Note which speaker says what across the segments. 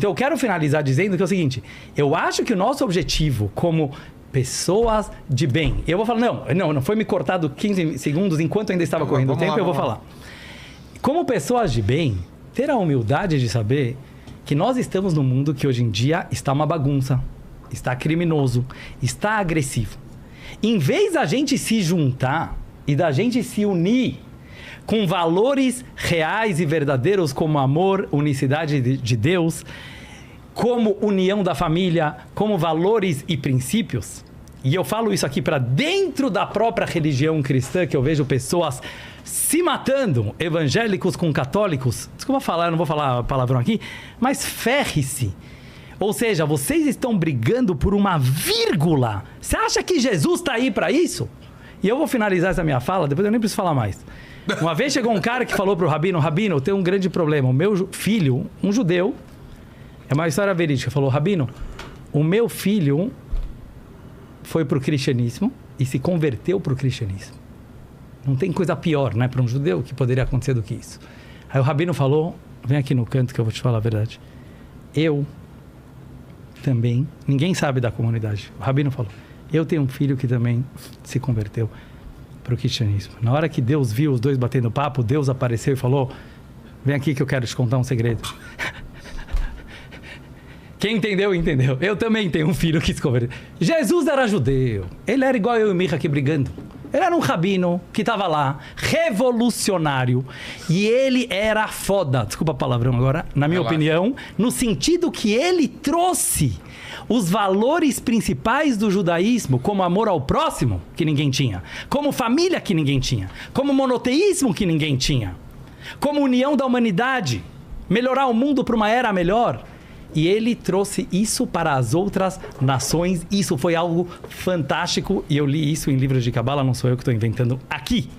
Speaker 1: Então eu quero finalizar dizendo que é o seguinte, eu acho que o nosso objetivo como pessoas de bem, eu vou falar, não foi me cortado 15 segundos enquanto ainda estava correndo o tempo, eu vou falar. Como pessoas de bem, ter a humildade de saber que nós estamos num mundo que hoje em dia está uma bagunça, está criminoso, está agressivo. Em vez da gente se juntar e da gente se unir com valores reais e verdadeiros como amor, unicidade de Deus, como união da família, como valores e princípios, e eu falo isso aqui para dentro da própria religião cristã, que eu vejo pessoas se matando, evangélicos com católicos, desculpa falar, eu não vou falar palavrão aqui, mas ferre-se. Ou seja, vocês estão brigando por uma vírgula. Você acha que Jesus está aí para isso? E eu vou finalizar essa minha fala, depois eu nem preciso falar mais. Uma vez chegou um cara que falou pro Rabino, eu tenho um grande problema, o meu filho, um judeu, é uma história verídica, falou, Rabino, o meu filho foi pro cristianismo e se converteu pro cristianismo. Não tem coisa pior, né, para um judeu que poderia acontecer do que isso. Aí o Rabino falou, vem aqui no canto que eu vou te falar a verdade. Eu também, ninguém sabe da comunidade, o Rabino falou, eu tenho um filho que também se converteu para o cristianismo. Na hora que Deus viu os dois batendo papo, Deus apareceu e falou, vem aqui que eu quero te contar um segredo. Quem entendeu, entendeu. Eu também tenho um filho que se converteu. Jesus era judeu. Ele era igual eu e o Micha aqui brigando. Ele era um rabino que estava lá, revolucionário, e ele era foda, desculpa a palavrão agora, na minha opinião, no sentido que ele trouxe os valores principais do judaísmo, como amor ao próximo, que ninguém tinha, como família, que ninguém tinha, como monoteísmo, que ninguém tinha, como união da humanidade, melhorar o mundo para uma era melhor. E ele trouxe isso para as outras nações. Isso foi algo fantástico. E eu li isso em livros de Cabala, não sou eu que estou inventando aqui.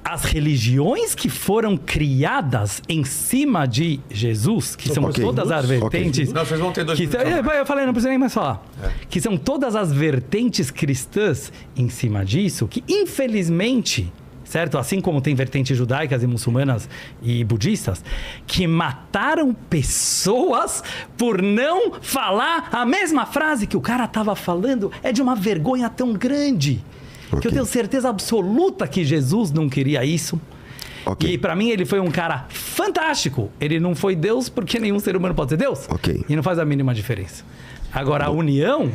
Speaker 1: As religiões que foram criadas em cima de Jesus, que são todas as vertentes...
Speaker 2: Não, vocês vão ter 2 minutos.
Speaker 1: Eu falei, não precisa nem mais falar. Que são todas as vertentes cristãs em cima disso, que infelizmente... certo? Assim como tem vertentes judaicas e muçulmanas e budistas, que mataram pessoas por não falar a mesma frase que o cara estava falando. É de uma vergonha tão grande, que eu tenho certeza absoluta que Jesus não queria isso. E para mim ele foi um cara fantástico. Ele não foi Deus porque nenhum ser humano pode ser Deus. E não faz a mínima diferença. Agora, a união...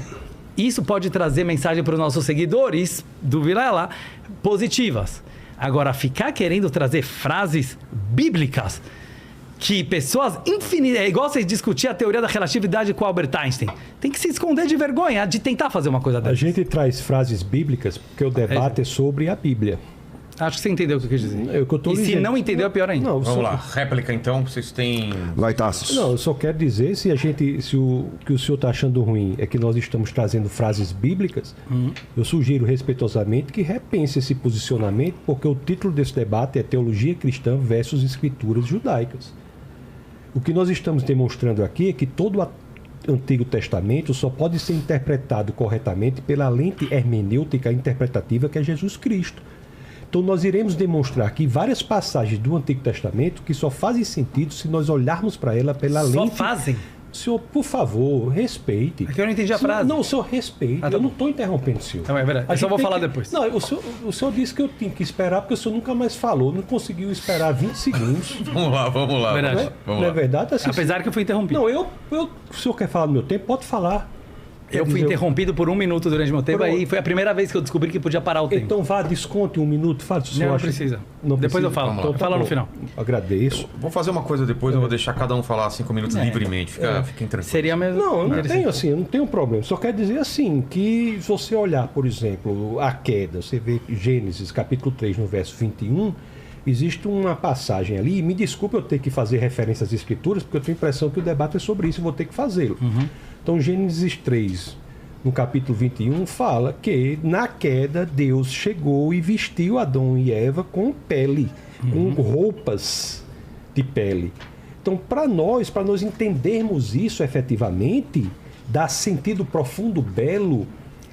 Speaker 1: isso pode trazer mensagem para os nossos seguidores do Vilela positivas. Agora, ficar querendo trazer frases bíblicas que pessoas infinitas... é igual vocês discutir a teoria da relatividade com Albert Einstein. Tem que se esconder de vergonha de tentar fazer uma coisa dessa.
Speaker 3: A gente traz frases bíblicas porque o debate é sobre a Bíblia.
Speaker 1: Acho que você entendeu o que eu quis dizer.
Speaker 3: E
Speaker 1: se não entendeu, é pior ainda.
Speaker 3: Não,
Speaker 2: vamos lá, réplica então, vocês têm...
Speaker 4: Vai, Tassos.
Speaker 3: Não, eu só quero dizer, se o que o senhor está achando ruim é que nós estamos trazendo frases bíblicas, eu sugiro respeitosamente que repense esse posicionamento, porque o título desse debate é Teologia Cristã versus Escrituras Judaicas. O que nós estamos demonstrando aqui é que todo o Antigo Testamento só pode ser interpretado corretamente pela lente hermenêutica interpretativa que é Jesus Cristo. Então nós iremos demonstrar aqui várias passagens do Antigo Testamento que só fazem sentido se nós olharmos para ela pela lente...
Speaker 1: Só fazem?
Speaker 3: Senhor, por favor, respeite.
Speaker 1: É que eu não entendi a frase.
Speaker 3: Não, o senhor respeite.
Speaker 1: Tá
Speaker 3: eu não estou interrompendo o senhor.
Speaker 1: Não, é verdade. Eu só vou falar depois.
Speaker 3: Não, o senhor disse que eu tinha que esperar porque o senhor nunca mais falou. Não conseguiu esperar 20 segundos.
Speaker 2: Vamos lá.
Speaker 1: Verdade.
Speaker 3: Não é verdade? Assim,
Speaker 1: apesar que eu fui interrompido.
Speaker 3: Não, o senhor quer falar no meu tempo? Pode falar.
Speaker 1: Eu fui interrompido por 1 minuto durante o meu tempo, aí foi a primeira vez que eu descobri que podia parar o tempo.
Speaker 3: Então vá, desconte 1 minuto, fale se o senhor
Speaker 1: não
Speaker 3: acha...
Speaker 1: precisa.
Speaker 3: Não
Speaker 1: depois
Speaker 3: precisa.
Speaker 1: eu falo.
Speaker 3: Então,
Speaker 1: Eu falo no final.
Speaker 3: Agradeço.
Speaker 2: Vou fazer uma coisa depois, eu vou deixar cada um falar 5 minutos livremente. Fiquem tranquilos.
Speaker 1: Seria mesmo.
Speaker 3: Não, eu não tenho problema. Só quero dizer assim, que se você olhar, por exemplo, a queda, você vê Gênesis capítulo 3, no verso 21, existe uma passagem ali, me desculpe eu ter que fazer referência às escrituras, porque eu tenho a impressão que o debate é sobre isso e vou ter que fazê-lo. Então, Gênesis 3, no capítulo 21, fala que na queda Deus chegou e vestiu Adão e Eva com pele, com roupas de pele. Então, para nós entendermos isso efetivamente, dá sentido profundo, belo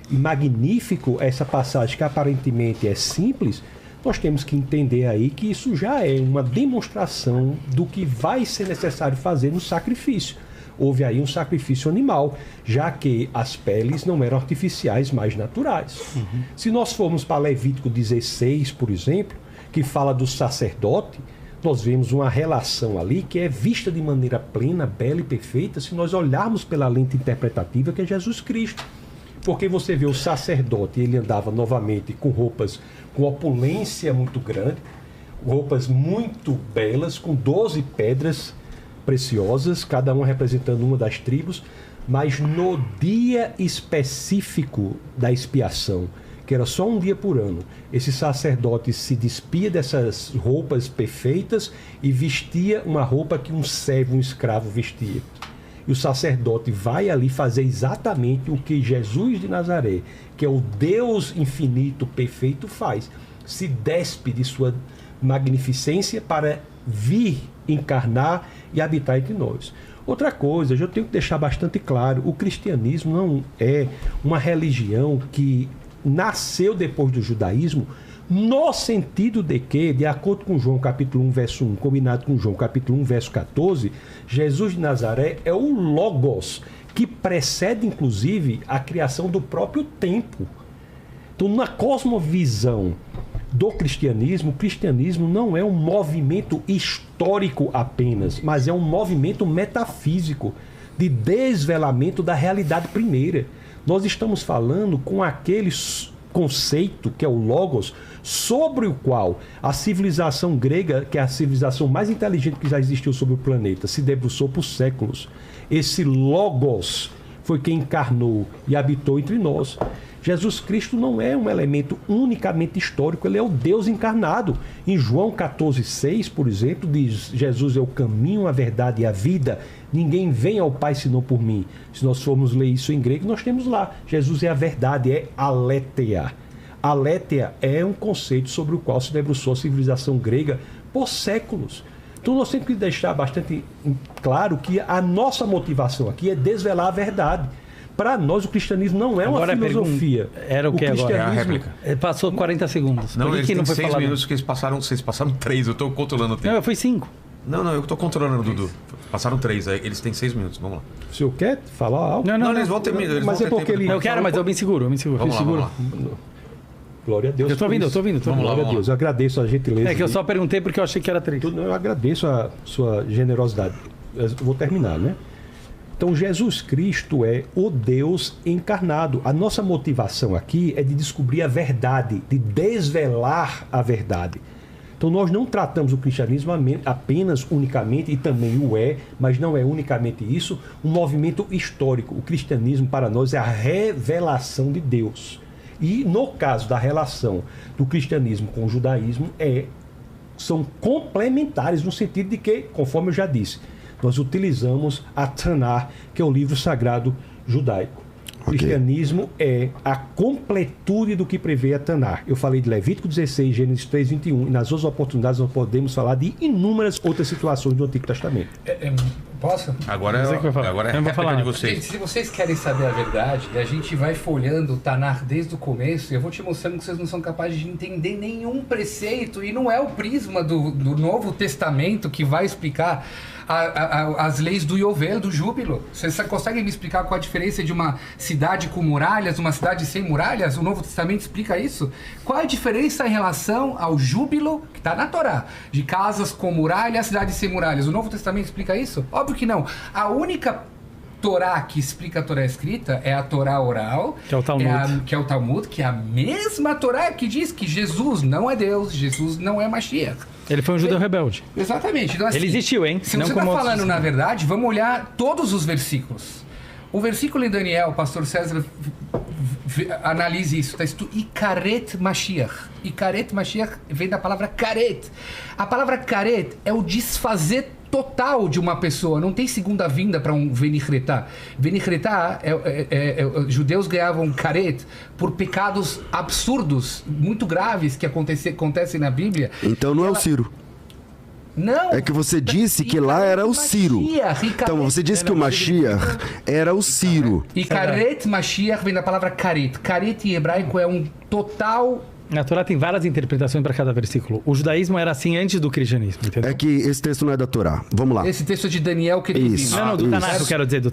Speaker 3: e magnífico essa passagem que aparentemente é simples, nós temos que entender aí que isso já é uma demonstração do que vai ser necessário fazer no sacrifício. houve aí um sacrifício animal, já que as peles não eram artificiais, mas naturais. Se nós formos para Levítico 16, por exemplo, que fala do sacerdote, nós vemos uma relação ali que é vista de maneira plena, bela e perfeita, se nós olharmos pela lente interpretativa que é Jesus Cristo. Porque você vê o sacerdote, ele andava novamente com roupas com opulência muito grande, roupas muito belas, com 12 pedras preciosas, cada uma representando uma das tribos, mas no dia específico da expiação, que era só um dia por ano, esse sacerdote se despia dessas roupas perfeitas e vestia uma roupa que um servo, um escravo vestia. E o sacerdote vai ali fazer exatamente o que Jesus de Nazaré, que é o Deus infinito, perfeito, faz. Se despe de sua magnificência para vir encarnar e habitar entre nós. Outra coisa, eu tenho que deixar bastante claro, o cristianismo não é uma religião que nasceu depois do judaísmo, no sentido de que, de acordo com João capítulo 1, verso 1, combinado com João capítulo 1, verso 14, Jesus de Nazaré é o Logos, que precede, inclusive, a criação do próprio tempo. Então, na cosmovisão do cristianismo, o cristianismo não é um movimento histórico apenas, mas é um movimento metafísico, de desvelamento da realidade primeira. Nós estamos falando com aquele conceito, que é o Logos, sobre o qual a civilização grega, que é a civilização mais inteligente que já existiu sobre o planeta, se debruçou por séculos. Esse Logos foi quem encarnou e habitou entre nós. Jesus Cristo não é um elemento unicamente histórico, ele é o Deus encarnado. Em João 14,6, por exemplo, diz: Jesus é o caminho, a verdade e a vida. Ninguém vem ao Pai senão por mim. Se nós formos ler isso em grego, nós temos lá: Jesus é a verdade, é aletheia. Aletheia é um conceito sobre o qual se debruçou a civilização grega por séculos. Então nós temos que deixar bastante claro que a nossa motivação aqui é desvelar a verdade. Para nós, o cristianismo não é
Speaker 1: agora
Speaker 3: uma filosofia.
Speaker 1: Era o que agora?
Speaker 2: É a réplica.
Speaker 1: Passou 40 segundos.
Speaker 2: Não, eles
Speaker 1: que
Speaker 2: têm
Speaker 1: não foi
Speaker 2: 6
Speaker 1: falado?
Speaker 2: minutos que vocês passaram 3. Eu estou controlando o tempo.
Speaker 1: Não, eu fui 5.
Speaker 2: Não, eu estou controlando, Dudu. Passaram 3, eles têm 6 minutos. Vamos lá.
Speaker 3: O senhor quer falar algo?
Speaker 2: Não, eles vão ter.
Speaker 3: Mas é porque ele...
Speaker 1: Eu quero, mas eu me seguro.
Speaker 2: Vamos lá.
Speaker 3: Glória a Deus.
Speaker 1: Eu estou ouvindo.
Speaker 3: Glória a Deus. Eu agradeço a gentileza.
Speaker 1: É que eu só perguntei porque eu achei que era 3.
Speaker 3: Eu agradeço a sua generosidade. Eu vou terminar, né? Então, Jesus Cristo é o Deus encarnado. A nossa motivação aqui é de descobrir a verdade, de desvelar a verdade. Então, nós não tratamos o cristianismo apenas, unicamente, e também o é, mas não é unicamente isso, um movimento histórico. O cristianismo, para nós, é a revelação de Deus. E, no caso da relação do cristianismo com o judaísmo, são complementares, no sentido de que, conforme eu já disse, nós utilizamos a Tanar, que é o livro sagrado judaico. O cristianismo é a completude do que prevê a Tanar. Eu falei de Levítico 16, Gênesis 3, 21, e nas outras oportunidades nós podemos falar de inúmeras outras situações do Antigo Testamento.
Speaker 4: Posso?
Speaker 2: Agora é réplica de vocês.
Speaker 4: Gente, se vocês querem saber a verdade, a gente vai folhando o Tanar desde o começo e eu vou te mostrando que vocês não são capazes de entender nenhum preceito e não é o prisma do Novo Testamento que vai explicar as leis do Yovel, do júbilo. Vocês conseguem me explicar qual a diferença de uma cidade com muralhas, uma cidade sem muralhas? O Novo Testamento explica isso? Qual a diferença em relação ao júbilo, que está na Torá, de casas com muralhas, cidades sem muralhas? O Novo Testamento explica isso? Óbvio que não. A única Torá que explica a Torá escrita é a Torá oral,
Speaker 1: que é o Talmud.
Speaker 4: Que é o Talmud, que é a mesma Torá que diz que Jesus não é Deus, Jesus não é Mashiach.
Speaker 1: Ele foi um judeu rebelde.
Speaker 4: Exatamente. Então, assim,
Speaker 1: ele existiu, hein?
Speaker 4: Se você está falando, na verdade, vamos olhar todos os versículos. O versículo em Daniel, o pastor César analise isso, está escrito Ikaret Mashiach. Ikaret Mashiach vem da palavra karet. A palavra karet é o desfazer total de uma pessoa, não tem segunda vinda para um venichretá. Venichretá, judeus ganhavam karet por pecados absurdos, muito graves que acontecem na Bíblia.
Speaker 5: Então não é o Ciro.
Speaker 4: Não.
Speaker 5: É que você disse que lá era o Ciro. Então você disse que o Mashiach era o Ciro.
Speaker 4: E Karet Mashiach vem da palavra Karet. Karet em hebraico é um total
Speaker 1: Na Torá tem várias interpretações para cada versículo. O judaísmo era assim antes do cristianismo, entendeu?
Speaker 5: É que esse texto não é da Torá. Vamos lá.
Speaker 4: Esse texto é de Daniel que ele
Speaker 5: Isso.
Speaker 1: Não, do Tanakh, eu quero dizer, do